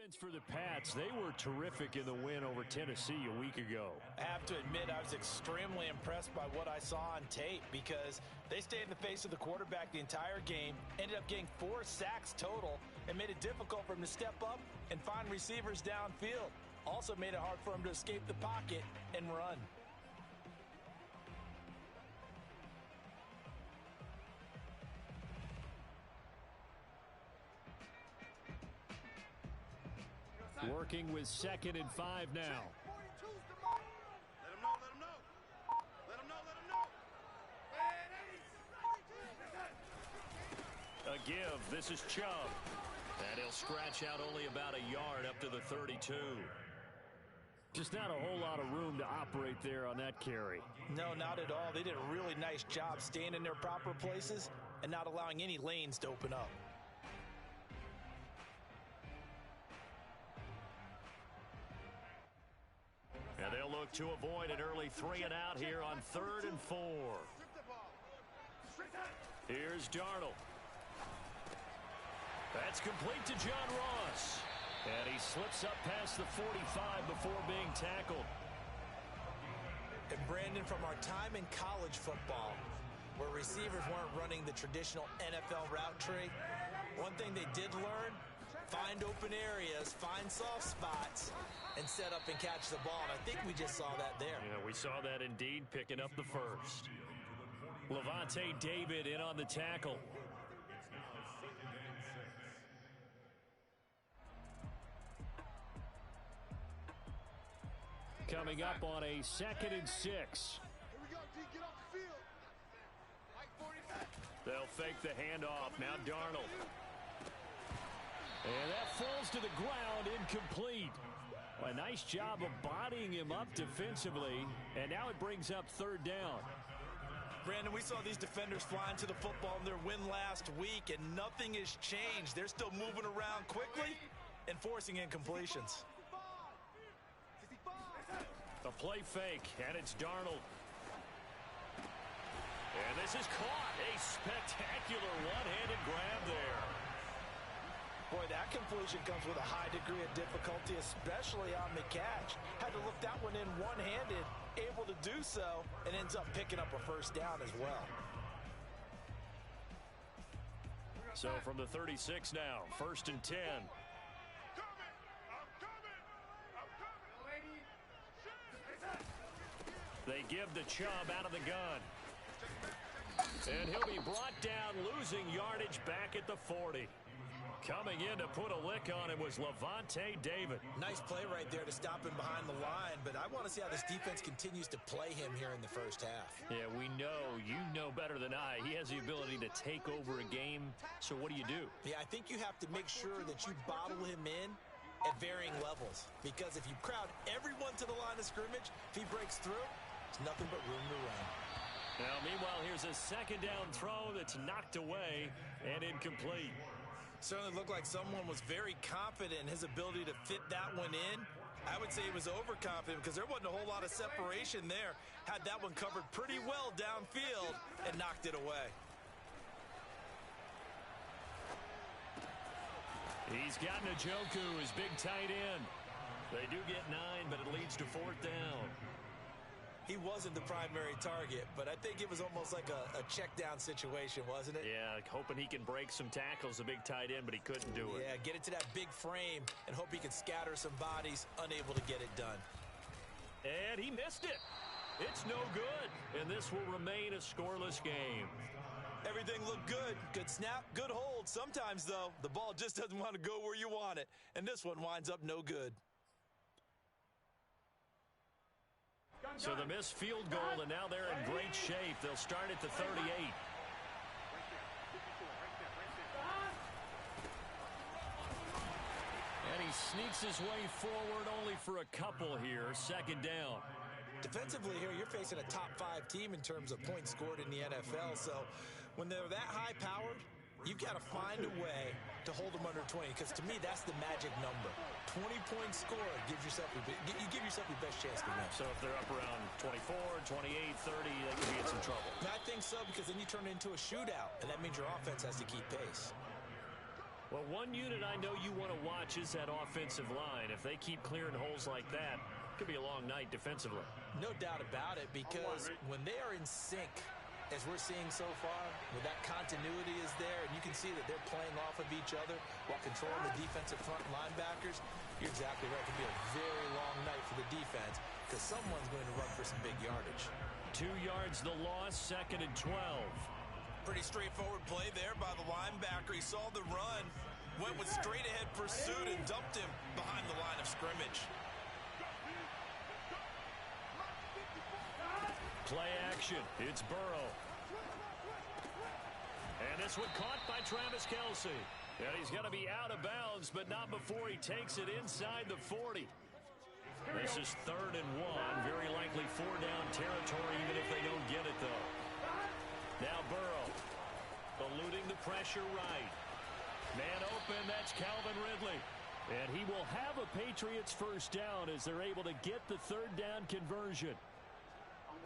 Defense for the Pats, they were terrific in the win over Tennessee a week ago. I have to admit, I was extremely impressed by what I saw on tape because they stayed in the face of the quarterback the entire game, ended up getting 4 sacks total, and made it difficult for him to step up and find receivers downfield. Also made it hard for him to escape the pocket and run. Working with 2nd and 5 now. Let him know, let him know. Let him know, let him know. A give. This is Chubb. And he'll scratch out only about a yard up to the 32. Just not a whole lot of room to operate there on that carry. No, not at all. They did a really nice job staying in their proper places and not allowing any lanes to open up. And they'll look to avoid an early 3-and-out here on 3rd and 4. Here's Darnold. That's complete to John Ross. And he slips up past the 45 before being tackled. And Brandon, from our time in college football, where receivers weren't running the traditional NFL route tree, one thing they did learn: find open areas, find soft spots, and set up and catch the ball. And I think we just saw that there. Yeah, we saw that indeed, picking up the first. Lavonte David in on the tackle. Coming up on a 2nd and 6. Here we go, D, get off the field. Mike 45. They'll fake the handoff. Now Darnold. And that falls to the ground, incomplete. A nice job of bodying him up defensively, and now it brings up 3rd down. Brandon, we saw these defenders flying to the football in their win last week, and nothing has changed. They're still moving around quickly and forcing incompletions. A play fake, and it's Darnold. And this is caught. A spectacular one-handed grab there. Boy, that completion comes with a high degree of difficulty, especially on the catch. Had to look that one in one-handed, able to do so, and ends up picking up a 1st down as well. So from the 36 now, 1st and 10. They give the Chubb out of the gun. And he'll be brought down, losing yardage back at the 40. Coming in to put a lick on him was Lavonte David. Nice play right there to stop him behind the line, but I want to see how this defense continues to play him here in the 1st half. Yeah, we know. You know better than I. He has the ability to take over a game, so what do? Yeah, I think you have to make sure that you bottle him in at varying levels, because if you crowd everyone to the line of scrimmage, if he breaks through, there's nothing but room to run. Now, meanwhile, here's a 2nd down throw that's knocked away and incomplete. Certainly looked like someone was very confident in his ability to fit that one in. I would say he was overconfident because there wasn't a whole lot of separation there. Had that one covered pretty well downfield and knocked it away. He's got Njoku, his big tight end. They do get 9, but it leads to 4th down. He wasn't the primary target, but I think it was almost like a check down situation, wasn't it? Yeah, hoping he can break some tackles, a big tight end, but he couldn't do it. Yeah, get it to that big frame and hope he can scatter some bodies, unable to get it done. And he missed it. It's no good, and this will remain a scoreless game. Everything looked good. Good snap, good hold. Sometimes, though, the ball just doesn't want to go where you want it, and this one winds up no good. So the missed field goal, and now they're in great shape. They'll start at the 38. And he sneaks his way forward only for a couple here. 2nd down. Defensively here, you're facing a top-5 team in terms of points scored in the NFL. So when they're that high-powered, you've got to find a way to hold them under 20, because to me, that's the magic number. 20-point score gives yourself you give yourself your best chance to win. So if they're up around 24, 28, 30, they could be in some trouble. I think so, because then you turn it into a shootout, and that means your offense has to keep pace. Well, one unit I know you want to watch is that offensive line. If they keep clearing holes like that, it could be a long night defensively. No doubt about it, because when they are in sync, as we're seeing so far, when that continuity is there, and you can see that they're playing off of each other while controlling the defensive front linebackers, you're exactly right. It could be a very long night for the defense because someone's going to run for some big yardage. 2 yards the loss, 2nd and 12. Pretty straightforward play there by the linebacker. He saw the run, went with straight-ahead pursuit, and dumped him behind the line of scrimmage. Play action. It's Burrow. And this one caught by Travis Kelce. And he's going to be out of bounds, but not before he takes it inside the 40. This is 3rd and 1. Very likely 4-down territory, even if they don't get it, though. Now Burrow, eluding the pressure right. Man open, that's Calvin Ridley. And he will have a Patriots first down as they're able to get the 3rd down conversion.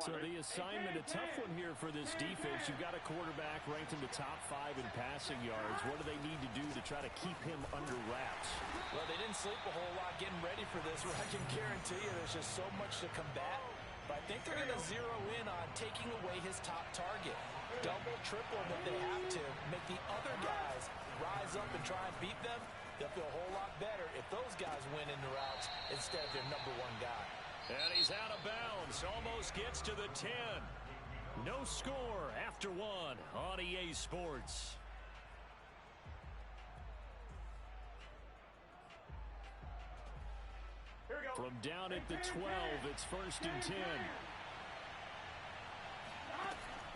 So the assignment, a tough one here for this defense. You've got a quarterback ranked in the top 5 in passing yards. What do they need to do to try to keep him under wraps? Well, they didn't sleep a whole lot getting ready for this. I can guarantee you there's just so much to combat. But I think they're going to zero in on taking away his top target. Double, triple him if they have to. Make the other guys rise up and try and beat them. They'll feel a whole lot better if those guys win in the routes instead of their #1 guy. And he's out of bounds. Almost gets to the 10. No score after 1 on EA Sports. From down at the 12, it's 1st and 10.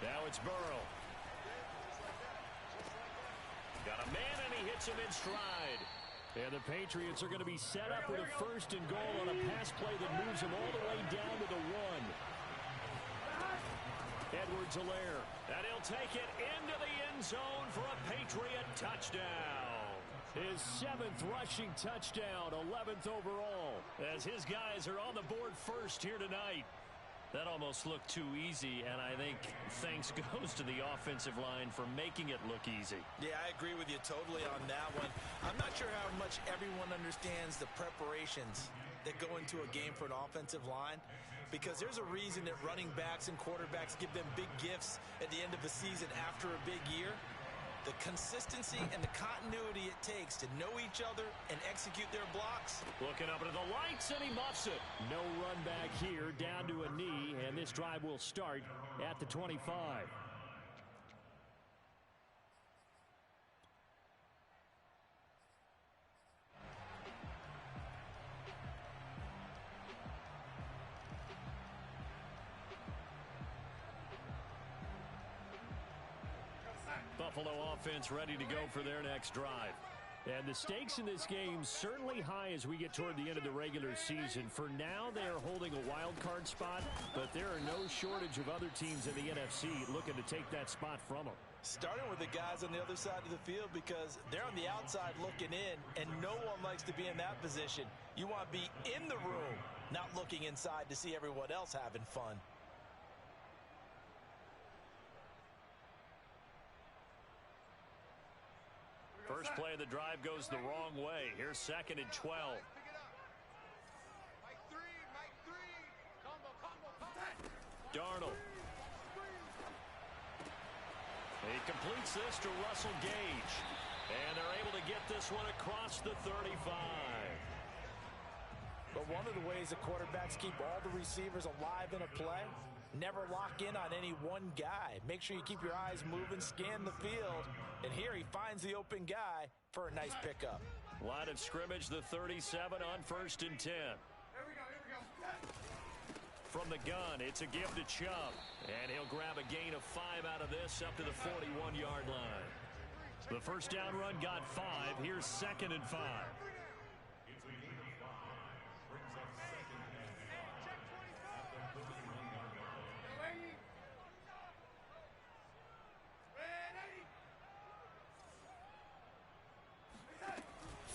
Now it's Burrow. Got a man, and he hits him in stride. And the Patriots are going to be set up with a 1st and goal on a pass play that moves them all the way down to the 1. Edwards-Helaire. And he'll take it into the end zone for a Patriot touchdown. His 7th rushing touchdown, 11th overall, as his guys are on the board first here tonight. That almost looked too easy, and I think thanks goes to the offensive line for making it look easy. Yeah, I agree with you totally on that one. I'm not sure how much everyone understands the preparations that go into a game for an offensive line, because there's a reason that running backs and quarterbacks give them big gifts at the end of the season after a big year. The consistency and the continuity it takes to know each other and execute their blocks. Looking up into the lights, and he muffs it. No run back here, down to a knee, and this drive will start at the 25. Buffalo offense ready to go for their next drive. And the stakes in this game certainly high as we get toward the end of the regular season. For now, they are holding a wild card spot, but there are no shortage of other teams in the NFC looking to take that spot from them. Starting with the guys on the other side of the field, because they're on the outside looking in, and no one likes to be in that position. You want to be in the room, not looking inside to see everyone else having fun. First play of the drive goes the wrong way. Here's 2nd and 12. Darnold. He completes this to Russell Gage. And they're able to get this one across the 35. But one of the ways the quarterbacks keep all the receivers alive in a play, never lock in on any one guy. Make sure you keep your eyes moving, scan the field. And here he finds the open guy for a nice pickup. Line of scrimmage, the 37 on 1st and 10. From the gun, it's a give to Chubb. And he'll grab a gain of 5 out of this up to the 41-yard line. The first down run got 5. Here's 2nd and 5.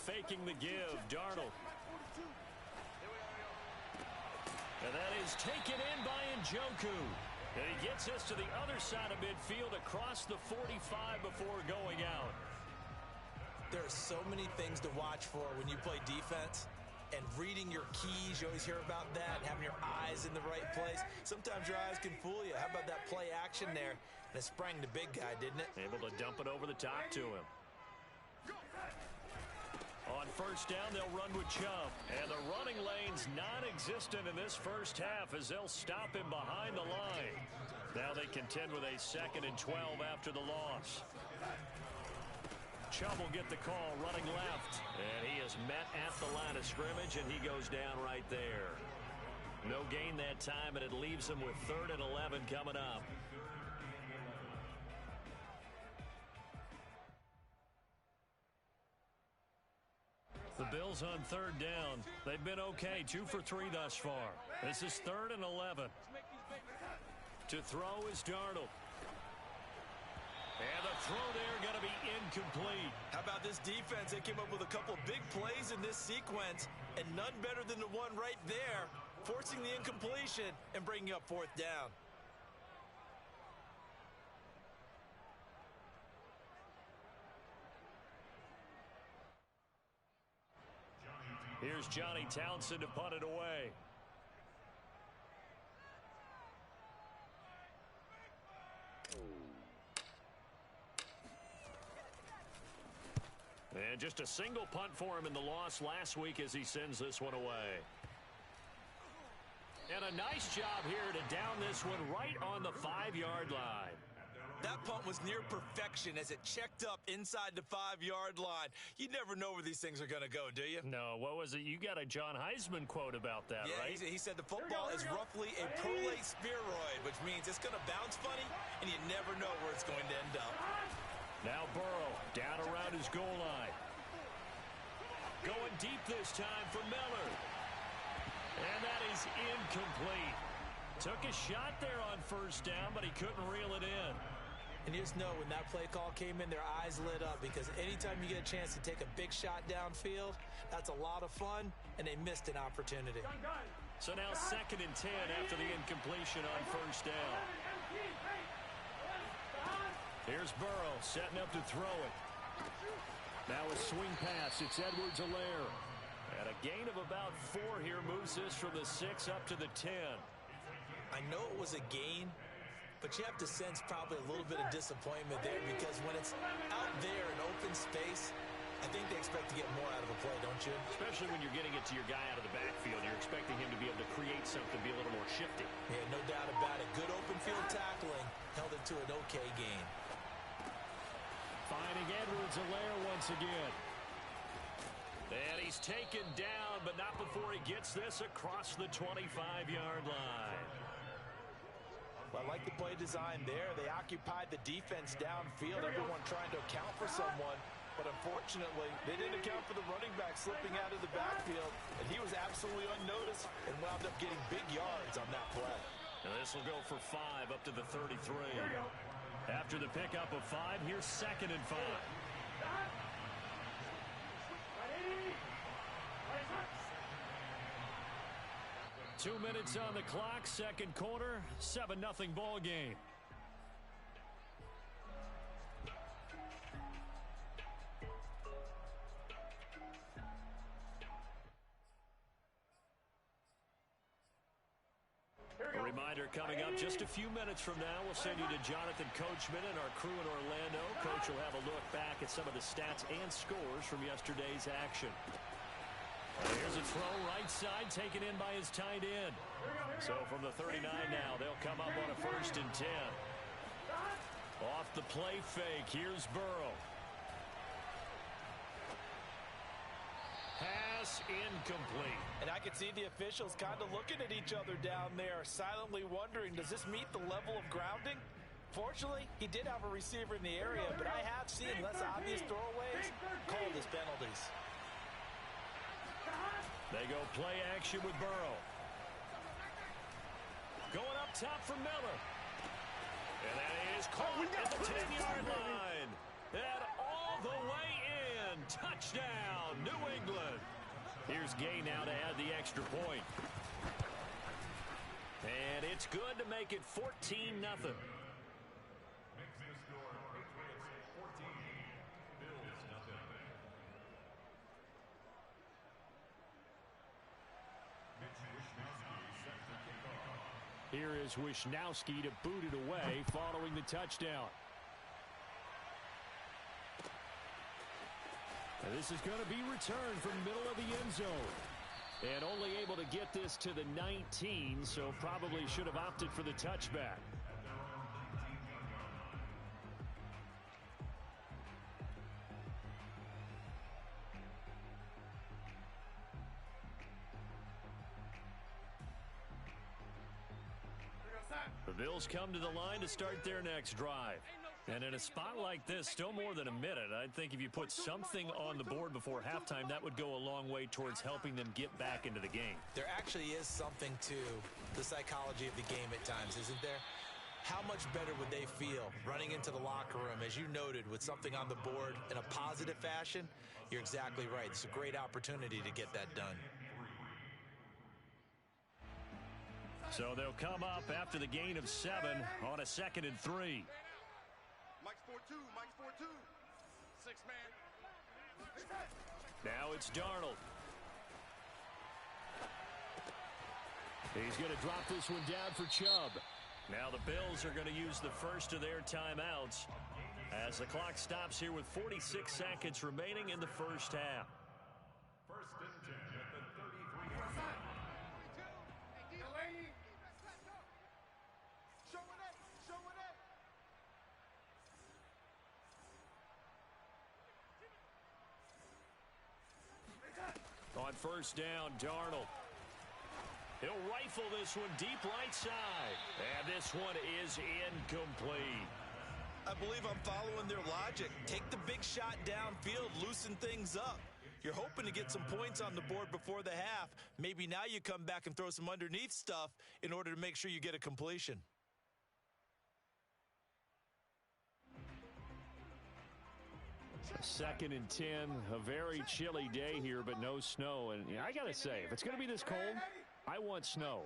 Faking the give, Darnold. And that is taken in by Njoku. And he gets us to the other side of midfield across the 45 before going out. There are so many things to watch for when you play defense. And reading your keys, you always hear about that, having your eyes in the right place. Sometimes your eyes can fool you. How about that play action there? And it sprang the big guy, didn't it? Able to dump it over the top to him. On first down, they'll run with Chubb. And the running lane's non-existent in this first half as they'll stop him behind the line. Now they contend with a 2nd and 12 after the loss. Chubb will get the call running left. And he is met at the line of scrimmage, and he goes down right there. No gain that time, and it leaves him with 3rd and 11 coming up. The Bills on 3rd down. They've been okay, 2 for 3 thus far. This is 3rd and 11. To throw is Darnold. And the throw there going to be incomplete. How about this defense? They came up with a couple of big plays in this sequence, and none better than the one right there, forcing the incompletion and bringing up 4th down. Here's Johnny Townsend to punt it away. And just a single punt for him in the loss last week as he sends this one away. And a nice job here to down this one right on the 5-yard line. That punt was near perfection as it checked up inside the 5-yard line. You never know where these things are going to go, do you? No, what was it? You got a John Heisman quote about that, yeah, right? He said the football is roughly a prolate spheroid, which means it's going to bounce funny, and you never know where it's going to end up. Now Burrow down around his goal line. Going deep this time for Miller. And that is incomplete. Took a shot there on first down, but he couldn't reel it in. And you just know when that play call came in, their eyes lit up because anytime you get a chance to take a big shot downfield, that's a lot of fun, and they missed an opportunity. So now 2nd and 10 after the incompletion on first down. Here's Burrow setting up to throw it. Now a swing pass. It's Edwards-Helaire. And a gain of about 4 here moves this from the 6 up to the 10. I know it was a gain, but you have to sense probably a little bit of disappointment there because when it's out there in open space, I think they expect to get more out of a play, don't you? Especially when you're getting it to your guy out of the backfield. You're expecting him to be able to create something, be a little more shifty. Yeah, no doubt about it. Good open field tackling held it to an okay gain. Finding Edwards-Helaire once again. And he's taken down, but not before he gets this across the 25-yard line. Well, I like the play design there. They occupied the defense downfield, everyone trying to account for someone. But unfortunately, they didn't account for the running back slipping out of the backfield, and he was absolutely unnoticed and wound up getting big yards on that play. And this will go for 5 up to the 33. After the pickup of 5, here's 2nd and 5. 2 minutes on the clock, second quarter, 7-0 ball game. A reminder coming up just a few minutes from now, we'll send you to Jonathan Coachman and our crew in Orlando. Coach will have a look back at some of the stats and scores from yesterday's action. Here's a throw right side taken in by his tight end. So from the 39 now, they'll come up on a 1st and 10. Off the play fake, here's Burrow. Pass incomplete. And I can see the officials kind of looking at each other down there, silently wondering, does this meet the level of grounding? Fortunately, he did have a receiver in the area, but I have seen less obvious throwaways called as penalties. They go play action with Burrow. Going up top for Miller. And that is caught at the 10-yard line. And all the way in. Touchdown, New England. Here's Gay now to add the extra point. And it's good to make it 14-0. here is Wisnowski to boot it away following the touchdown. And this is going to be returned from the middle of the end zone. And only able to get this to the 19, so probably should have opted for the touchback. The Bills come to the line to start their next drive. And in a spot like this, still more than a minute, I think if you put something on the board before halftime, that would go a long way towards helping them get back into the game. There actually is something to the psychology of the game at times, isn't there? How much better would they feel running into the locker room, as you noted, with something on the board in a positive fashion? You're exactly right. It's a great opportunity to get that done. So they'll come up after the gain of 7 on a 2nd and 3. Mike's 4-2. Mike's 4-2. 6-man. Now it's Darnold. He's going to drop this one down for Chubb. Now the Bills are going to use the first of their timeouts as the clock stops here with 46 seconds remaining in the first half. First and 10 at the 33-yard line. On first down, Darnold. He'll rifle this one deep right side. And this one is incomplete. I believe I'm following their logic. Take the big shot downfield, loosen things up. You're hoping to get some points on the board before the half. Maybe now you come back and throw some underneath stuff in order to make sure you get a completion. Second and 10, a very chilly day here, but no snow. And I got to say, if it's going to be this cold, I want snow.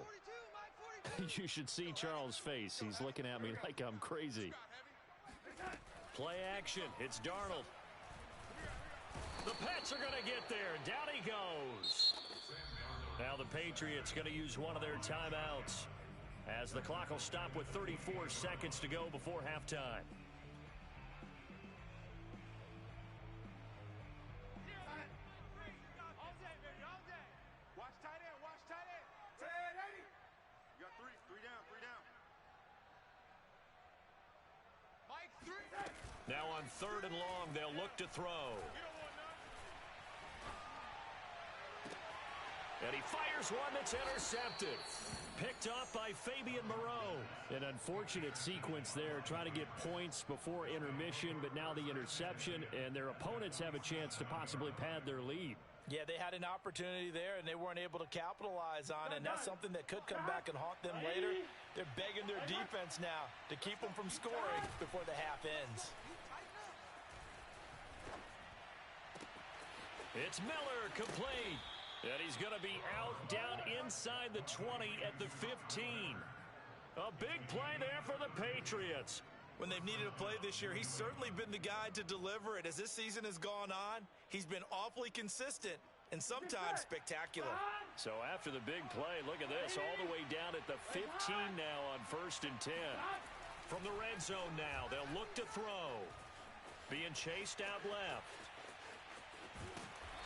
You should see Charles' face. He's looking at me like I'm crazy. Play action. It's Darnold. The Pets are going to get there. Down he goes. Now the Patriots going to use one of their timeouts as the clock will stop with 34 seconds to go before halftime. Now on 3rd and long, they'll look to throw. And he fires one that's intercepted. Picked off by Fabian Moreau. An unfortunate sequence there, trying to get points before intermission, but now the interception, and their opponents have a chance to possibly pad their lead. Yeah, they had an opportunity there, and they weren't able to capitalize on it, and that's something that could come back and haunt them later. They're begging their defense now to keep them from scoring before the half ends. It's Miller, complete. And he's going to be out down inside the 20 at the 15. A big play there for the Patriots. When they've needed a play this year, he's certainly been the guy to deliver it. As this season has gone on, he's been awfully consistent and sometimes spectacular. So after the big play, look at this, all the way down at the 15 now on 1st and 10. From the red zone now, they'll look to throw. Being chased out left.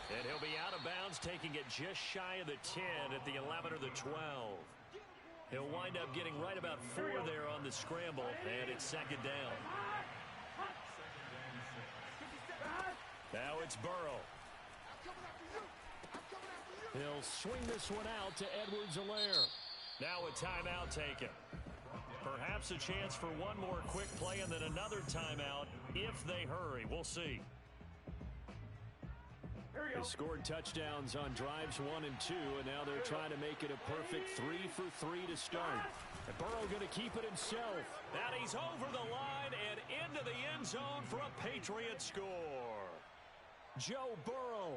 And he'll be out of bounds, taking it just shy of the 10 at the 11 or the 12. He'll wind up getting right about 4 there on the scramble, and it's 2nd down. Now it's Burrow. He'll swing this one out to Edwards-Helaire. Now a timeout taken. Perhaps a chance for one more quick play and then another timeout if they hurry. We'll see. They scored touchdowns on drives 1 and 2, and now they're trying to make it a perfect 3 for 3 to start. And Burrow going to keep it himself. And he's over the line and into the end zone for a Patriot score. Joe Burrow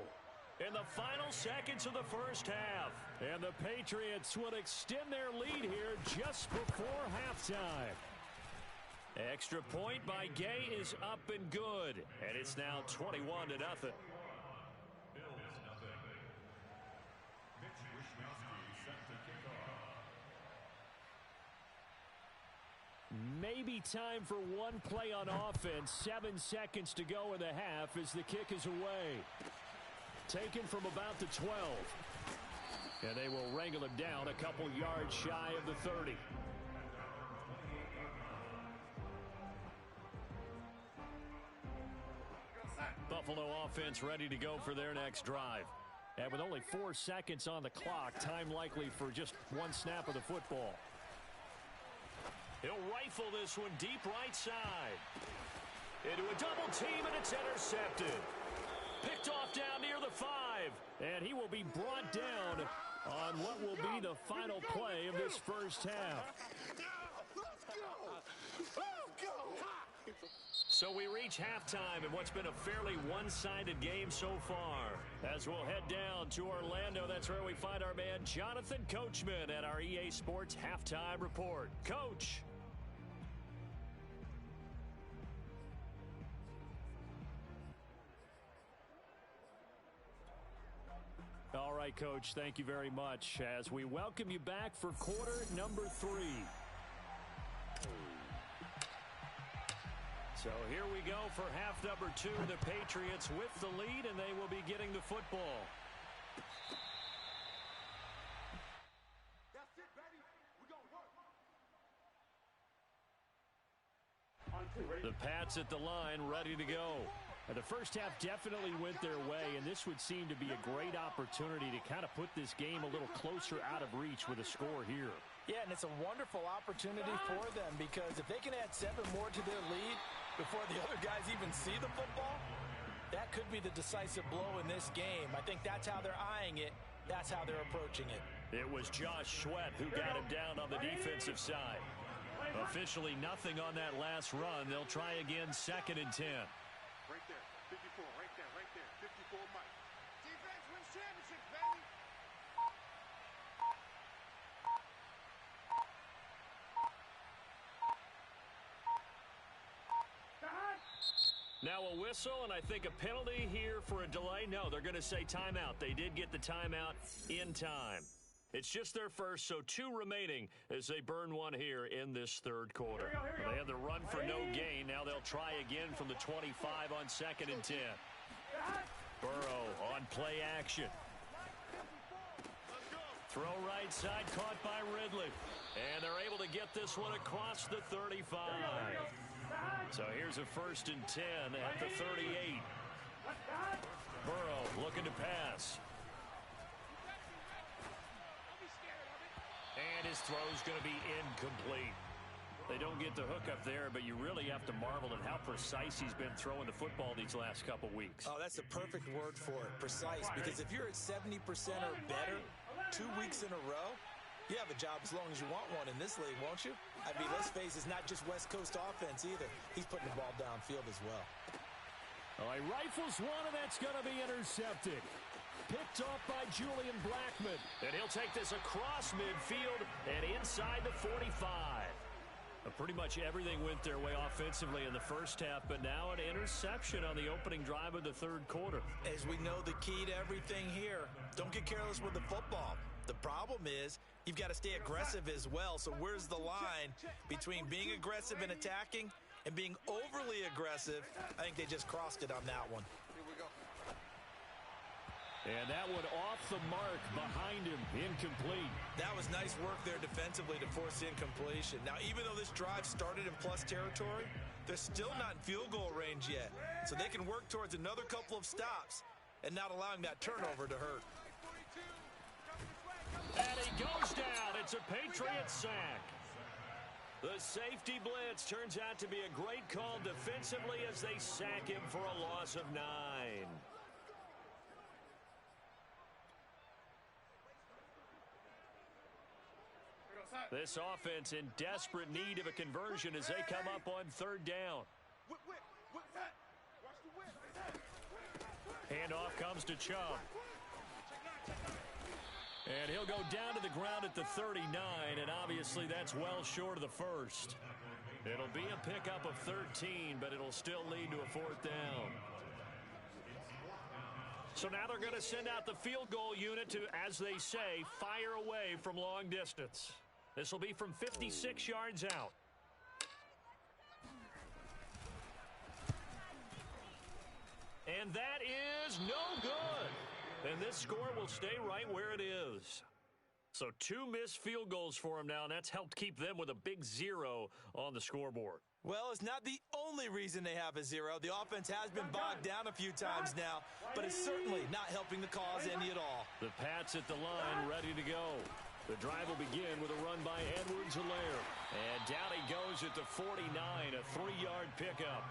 in the final seconds of the first half. And the Patriots will extend their lead here just before halftime. Extra point by Gay is up and good. And it's now 21-0. may be time for one play on offense. 7 seconds to go in the half as the kick is away. Taken from about the 12. And they will wrangle him down a couple yards shy of the 30. Buffalo offense ready to go for their next drive. And with only 4 seconds on the clock, time likely for just one snap of the football. He'll rifle this one deep right side. Into a double team, and it's intercepted. Picked off down near the 5. And he will be brought down on what will be the final play of this first half. So we reach halftime in what's been a fairly one-sided game so far. As we'll head down to Orlando, that's where we find our man Jonathan Coachman at our EA Sports Halftime Report. Coach. All right, Coach, thank you very much as we welcome you back for quarter number 3. So here we go for half number 2. The Patriots with the lead, and they will be getting the football. That's it, baby. We're going to work. The Pats at the line, ready to go. And the first half definitely went their way, and this would seem to be a great opportunity to kind of put this game a little closer out of reach with a score here. Yeah, and it's a wonderful opportunity for them because if they can add 7 more to their lead before the other guys even see the football, that could be the decisive blow in this game. I think that's how they're eyeing it. That's how they're approaching it. It was Josh Sweat who got him down on the defensive side. Officially nothing on that last run. They'll try again, 2nd and 10. Right there. 54. Right there. Right there. 54 Mike. Defense wins championships, baby. Now a whistle, and I think a penalty here for a delay. No, they're going to say timeout. They did get the timeout in time. It's just their first, so 2 remaining as they burn one here in this third quarter. They have the run for no gain. Now they'll try again from the 25 on 2nd and 10. Burrow on play action. Throw right side, caught by Ridley. And they're able to get this one across the 35. So here's a 1st and 10 at the 38. Burrow looking to pass. And his throw's going to be incomplete. They don't get the hook up there, but you really have to marvel at how precise he's been throwing the football these last couple weeks. Oh, that's the perfect word for it, precise, because if you're at 70% or better 2 weeks in a row, you have a job as long as you want one in this league, won't you? I mean, let's face it, it's not just West Coast offense either. He's putting the ball downfield as well. All right, rifles one, and that's going to be intercepted. Picked off by Julian Blackmon. And he'll take this across midfield and inside the 45. Pretty much everything went their way offensively in the first half, but now an interception on the opening drive of the third quarter. As we know, the key to everything here, don't get careless with the football. The problem is you've got to stay aggressive as well. So where's the line between being aggressive and attacking and being overly aggressive? I think they just crossed it on that one. Here we go. And that one off the mark behind him, incomplete. That was nice work there defensively to force incompletion. Now, even though this drive started in plus territory, they're still not in field goal range yet. So they can work towards another couple of stops and not allowing that turnover to hurt. And he goes down. It's a Patriot sack. The safety blitz turns out to be a great call defensively as they sack him for a loss of 9. This offense in desperate need of a conversion as they come up on 3rd down. Handoff comes to Chubb. And he'll go down to the ground at the 39, and obviously that's well short of the first. It'll be a pickup of 13, but it'll still lead to a 4th down. So now they're going to send out the field goal unit to, as they say, fire away from long distance. This will be from 56 yards out. And that is no good. And this score will stay right where it is. So 2 missed field goals for him now, and that's helped keep them with a big 0 on the scoreboard. Well, it's not the only reason they have a 0. The offense has been bogged down a few times now, but it's certainly not helping the cause any at all. The Pats at the line, ready to go. The drive will begin with a run by Edwards-Helaire. And down he goes at the 49, a 3-yard pickup.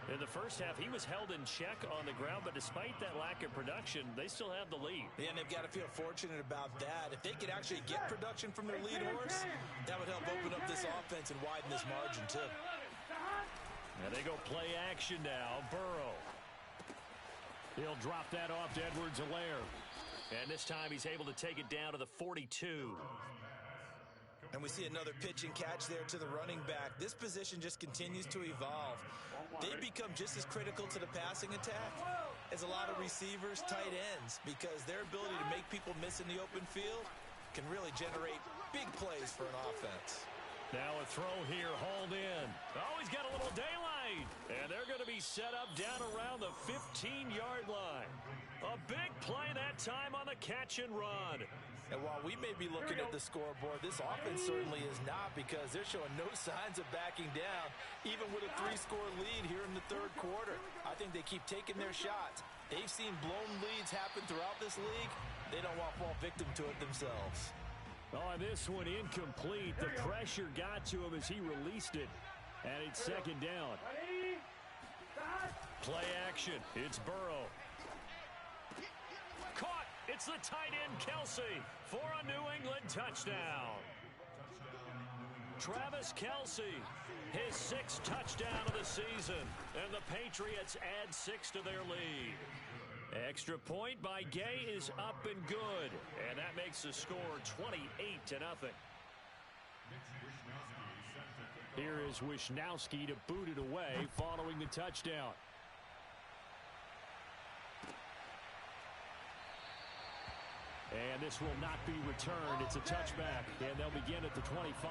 In the first half, he was held in check on the ground, but despite that lack of production, they still have the lead. Yeah, and they've got to feel fortunate about that. If they could actually get production from their lead horse, that would help open up this offense and widen this margin, too. And they go play action now. Burrow. He'll drop that off to Edwards-Helaire. And this time he's able to take it down to the 42. And we see another pitch and catch there to the running back. This position just continues to evolve. They become just as critical to the passing attack as a lot of receivers, tight ends, because their ability to make people miss in the open field can really generate big plays for an offense. Now a throw here, hauled in. Oh, he's got a little daylight. And they're going to be set up down around the 15-yard line. A big play that time on the catch and run. And while we may be looking at the scoreboard, this offense certainly is not, because they're showing no signs of backing down, even with a 3-score lead here in the third quarter. I think they keep taking their shots. They've seen blown leads happen throughout this league. They don't want to fall victim to it themselves. Oh, this one incomplete. The pressure got to him as he released it. And it's second down. Play action. It's Burrow. Caught. It's the tight end, Kelce, for a New England touchdown. Travis Kelce, his 6th touchdown of the season. And the Patriots add 6 to their lead. Extra point by Gay is up and good. And that makes the score 28-0. Here is Wishnowsky to boot it away following the touchdown. And this will not be returned. It's a touchback, and they'll begin at the 25.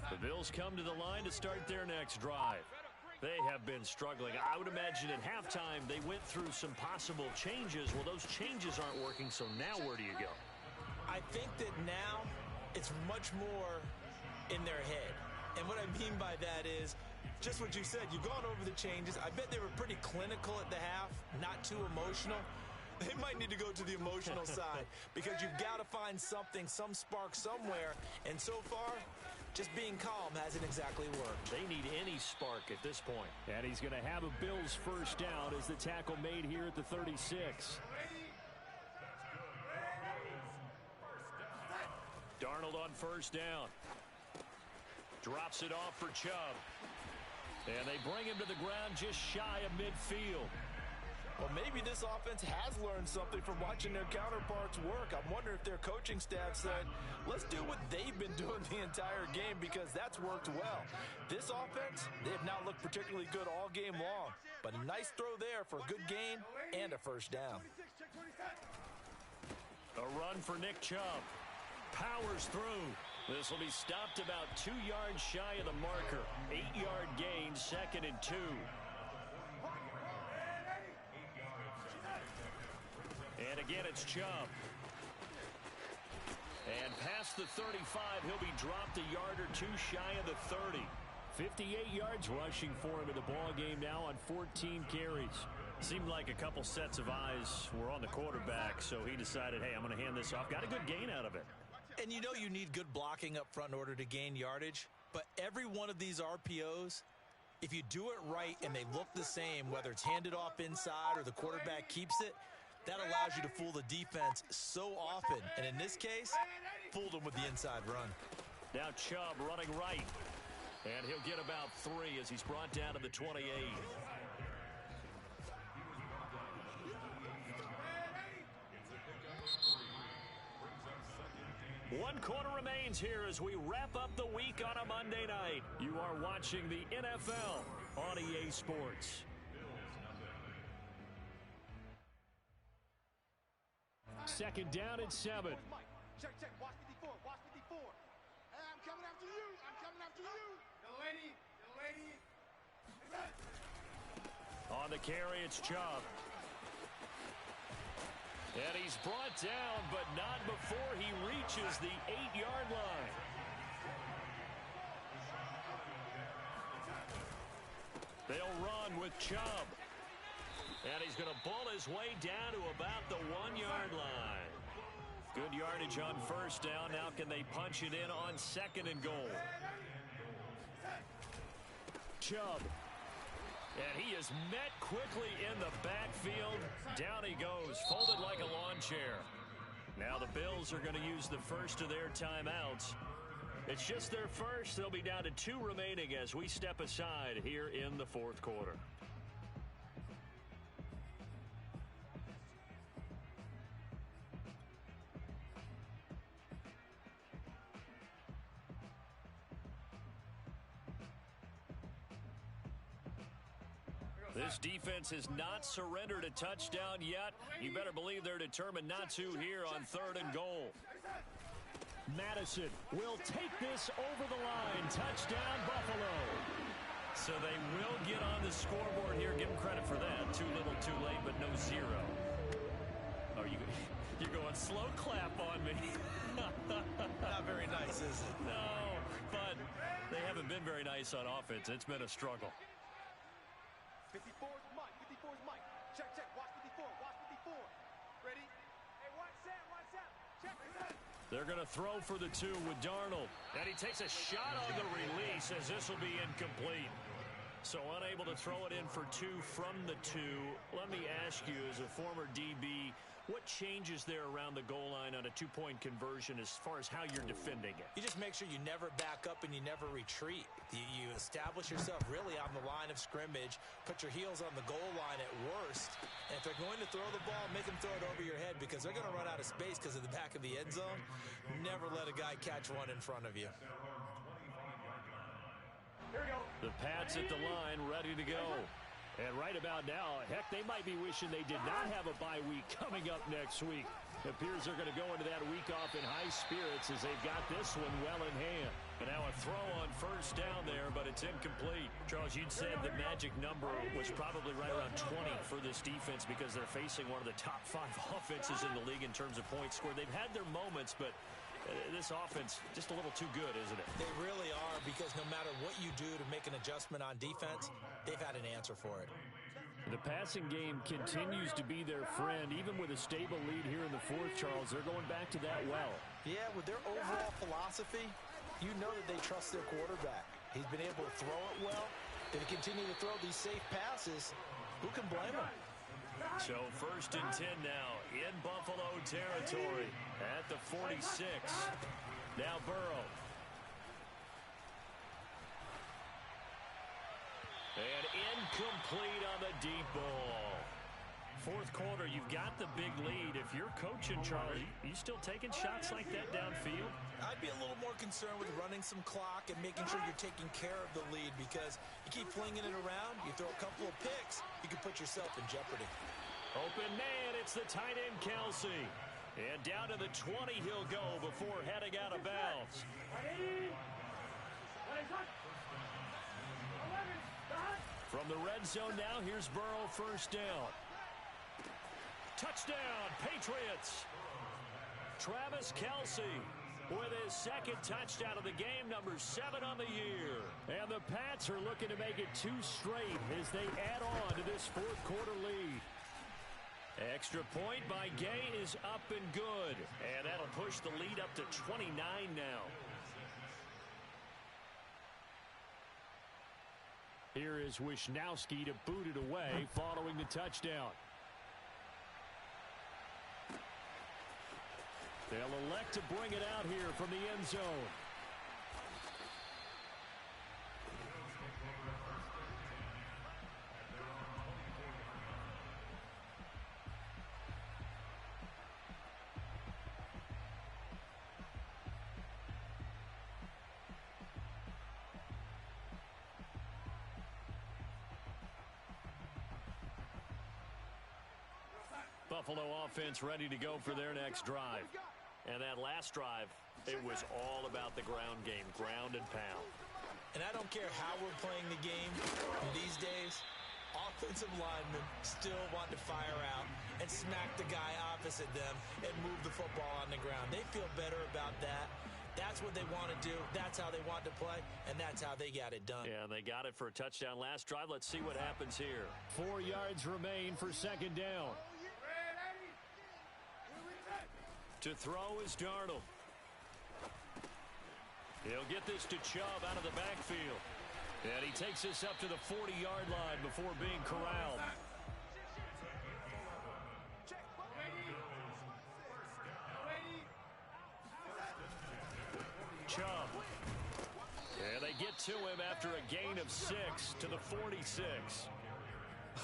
The Bills come to the line to start their next drive. They have been struggling. I would imagine at halftime they went through some possible changes. Well, those changes aren't working, so now where do you go? I think that now it's much more in their head. And what I mean by that is just what you said. You've gone over the changes. I bet they were pretty clinical at the half, not too emotional. They might need to go to the emotional side, because you've got to find something, some spark somewhere. And so far, just being calm hasn't exactly worked. They need any spark at this point. And he's going to have a Bills first down as the tackle made here at the 36. Darnold on first down. Drops it off for Chubb. And they bring him to the ground just shy of midfield. Well, maybe this offense has learned something from watching their counterparts work. I'm wondering if their coaching staff said, let's do what they've been doing the entire game, because that's worked well. This offense, they have not looked particularly good all game long, but a nice throw there for a good gain and a first down. A run for Nick Chubb. Powers through. This will be stopped about 2 yards shy of the marker. 8-yard gain, 2nd and 2. And again, it's Chubb. And past the 35, he'll be dropped a yard or 2 shy of the 30. 58 yards rushing for him in the ball game now on 14 carries. Seemed like a couple sets of eyes were on the quarterback, so he decided, hey, I'm going to hand this off. Got a good gain out of it. And you know you need good blocking up front in order to gain yardage, but every one of these RPOs, if you do it right and they look the same, whether it's handed off inside or the quarterback keeps it, that allows you to fool the defense so often. And in this case, fooled them with the inside run. Now Chubb running right. And he'll get about 3 as he's brought down to the 28. One quarter remains here as we wrap up the week on a Monday night. You are watching the NFL on EA Sports. Second down and 7. Check, check. Watch 54. Watch 54. Hey, I'm coming after you. I'm coming after you. Young lady. Young lady. On the carry, it's Chubb. And he's brought down, but not before he reaches the 8-yard line. They'll run with Chubb. And he's going to bull his way down to about the 1-yard line. Good yardage on first down. Now can they punch it in on second and goal? Chubb. And he is met quickly in the backfield. Down he goes, folded like a lawn chair. Now the Bills are going to use the first of their timeouts. It's just their first. They'll be down to 2 remaining as we step aside here in the fourth quarter. This defense has not surrendered a touchdown yet. You better believe they're determined not to here on third and goal. Madison will take this over the line. Touchdown, Buffalo. So they will get on the scoreboard here. Give them credit for that. Too little, too late, but no 0. Oh, you're going slow clap on me. Not very nice, is it? No, but they haven't been very nice on offense. It's been a struggle. 54 is Mike. 54 is Mike. Check, check. Watch 54. Watch 54. Ready? Hey, watch that. Watch that. Check. They're going to throw for the 2 with Darnold. And he takes a shot on the release as this will be incomplete. So unable to throw it in for 2 from the 2. Let me ask you, as a former DB, what changes there around the goal line on a 2-point conversion as far as how you're defending it? You just make sure you never back up and you never retreat. You establish yourself really on the line of scrimmage, put your heels on the goal line at worst, and if they're going to throw the ball, make them throw it over your head because they're going to run out of space because of the back of the end zone. Never let a guy catch one in front of you. Here we go. The Pats at the line, ready to go. And right about now, heck, they might be wishing they did not have a bye week coming up next week. It appears they're going to go into that week off in high spirits as they've got this one well in hand. And now a throw on first down there, but it's incomplete. Charles, you'd said the magic number was probably right around 20 for this defense because they're facing one of the top 5 offenses in the league in terms of points scored. They've had their moments, but this offense just a little too good, isn't it? They really are, because no matter what you do to make an adjustment on defense, they've had an answer for it. The passing game continues to be their friend. Even with a stable lead here in the fourth, Charles, they're going back to that well. Yeah, with their overall philosophy, you know that they trust their quarterback. He's been able to throw it well. They continue to throw these safe passes. Who can blame them? So first and 10 now in Buffalo territory at the 46. Now Burrow. And incomplete on the deep ball. Fourth quarter, you've got the big lead. If you're coaching, Charlie, you still taking shots like that downfield? I'd be a little more concerned with running some clock and making sure you're taking care of the lead, because you keep flinging it around, you throw a couple of picks, you can put yourself in jeopardy. Open man, it's the tight end Kelsey. And down to the 20 he'll go before heading out of bounds. From the red zone now, here's Burrow, first down. Touchdown, Patriots. Travis Kelce with his second touchdown of the game, number 7 on the year. And the Pats are looking to make it 2 straight as they add on to this fourth quarter lead. Extra point by Gay is up and good. And that'll push the lead up to 29 now. Here is Wisnowski to boot it away following the touchdown. They'll elect to bring it out here from the end zone. Buffalo offense ready to go for their next drive. And that last drive, it was all about the ground game, ground and pound. And I don't care how we're playing the game these days, offensive linemen still want to fire out and smack the guy opposite them and move the football on the ground. They feel better about that. That's what they want to do. That's how they want to play, and that's how they got it done. Yeah, they got it for a touchdown last drive. Let's see what happens here. 4 yards remain for second down. To throw is Darnold. He'll get this to Chubb out of the backfield. And he takes this up to the 40-yard line before being corralled. Chubb. And they get to him after a gain of 6 to the 46.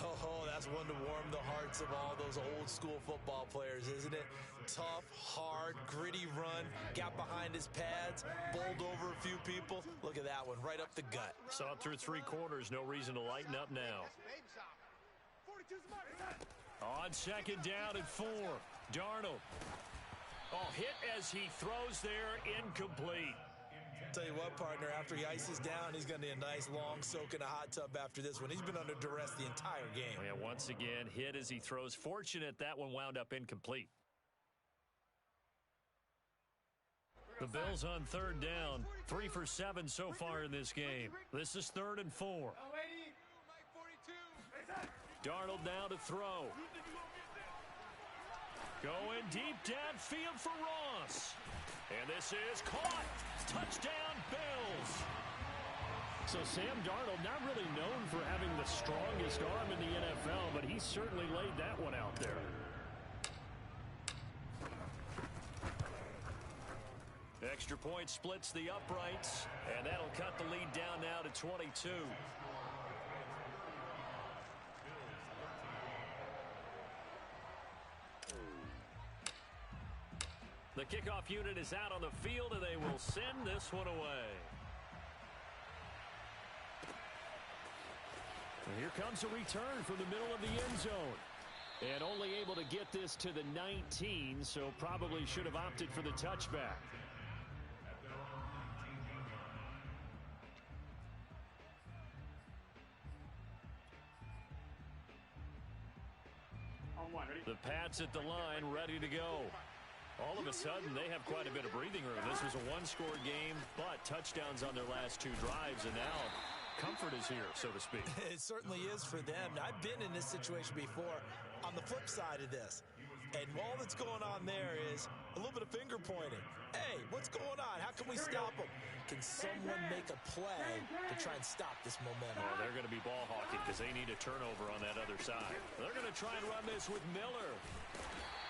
Oh, that's one to warm the hearts of all those old school football players, isn't it? Tough, hard, gritty run, got behind his pads, bowled over a few people. Look at that one, right up the gut. Saw it through 3 quarters, no reason to lighten up now. On second down at 4, Darnold. Oh, hit as he throws there, incomplete. Tell you what, partner, after he ices down, he's going to need a nice long soak in a hot tub after this one. He's been under duress the entire game. Yeah, once again, hit as he throws. Fortunate that one wound up incomplete. The Bills on third down, 3 for 7 so far in this game. This is 3rd and 4. Darnold now to throw. Going deep downfield for Ross. And this is caught. Touchdown, Bills. So Sam Darnold, not really known for having the strongest arm in the NFL, but he certainly laid that one out there. Extra point splits the uprights, and that'll cut the lead down now to 22. The kickoff unit is out on the field, and they will send this one away. And here comes a return from the middle of the end zone. And only able to get this to the 19, so probably should have opted for the touchback. The Pats at the line, ready to go. All of a sudden, they have quite a bit of breathing room. This was a one-score game, but touchdowns on their last 2 drives, and now comfort is here, so to speak. It certainly is for them. I've been in this situation before on the flip side of this. And all that's going on there is a little bit of finger pointing. Hey, what's going on? How can we stop them? Can someone make a play to try and stop this momentum? Well, they're going to be ball hawking because they need a turnover on that other side. They're going to try and run this with Miller.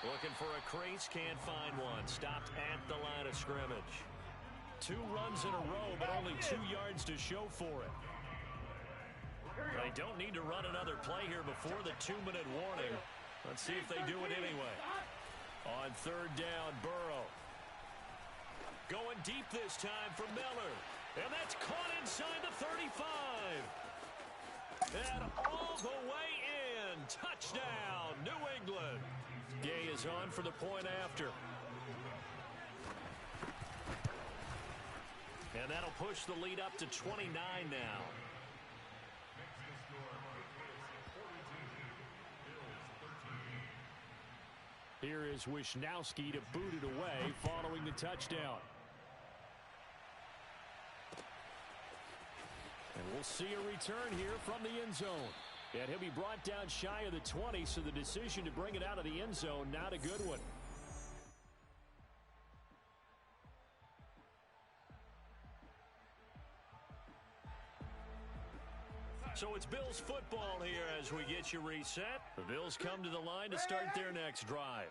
Looking for a crease, can't find one. Stopped at the line of scrimmage. 2 runs in a row, but only 2 yards to show for it. They don't need to run another play here before the 2-minute warning. Let's see if they do it anyway. On third down, Burrow. Going deep this time for Miller. And that's caught inside the 35. And all the way in. Touchdown, New England. Gay is on for the point after. And that'll push the lead up to 29 now. Here is Wisnowski to boot it away following the touchdown. And we'll see a return here from the end zone. And he'll be brought down shy of the 20, so the decision to bring it out of the end zone, not a good one. So it's Bills football here as we get you reset. The Bills come to the line to start their next drive.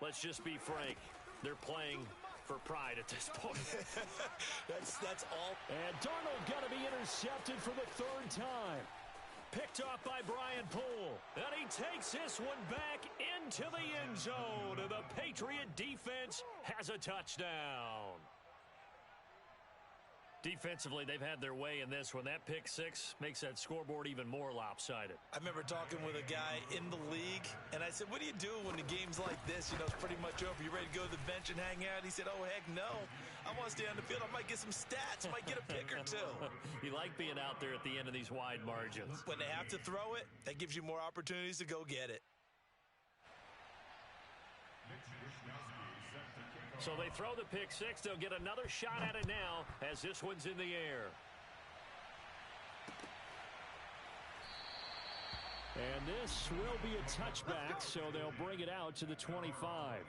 Let's just be frank. They're playing for pride at this point. That's all. And Darnold got to be intercepted for the 3rd time. Picked off by Brian Poole. And he takes this one back into the end zone. And the Patriot defense has a touchdown. Defensively, they've had their way in this one. That pick six makes that scoreboard even more lopsided. I remember talking with a guy in the league, and I said, what do you do when the game's like this? You know, it's pretty much over. You ready to go to the bench and hang out? He said, oh, heck no. I want to stay on the field. I might get some stats. Might get a pick or two. You like being out there at the end of these wide margins. When they have to throw it, that gives you more opportunities to go get it. So they throw the pick six. They'll get another shot at it now as this one's in the air. And this will be a touchback, so they'll bring it out to the 25.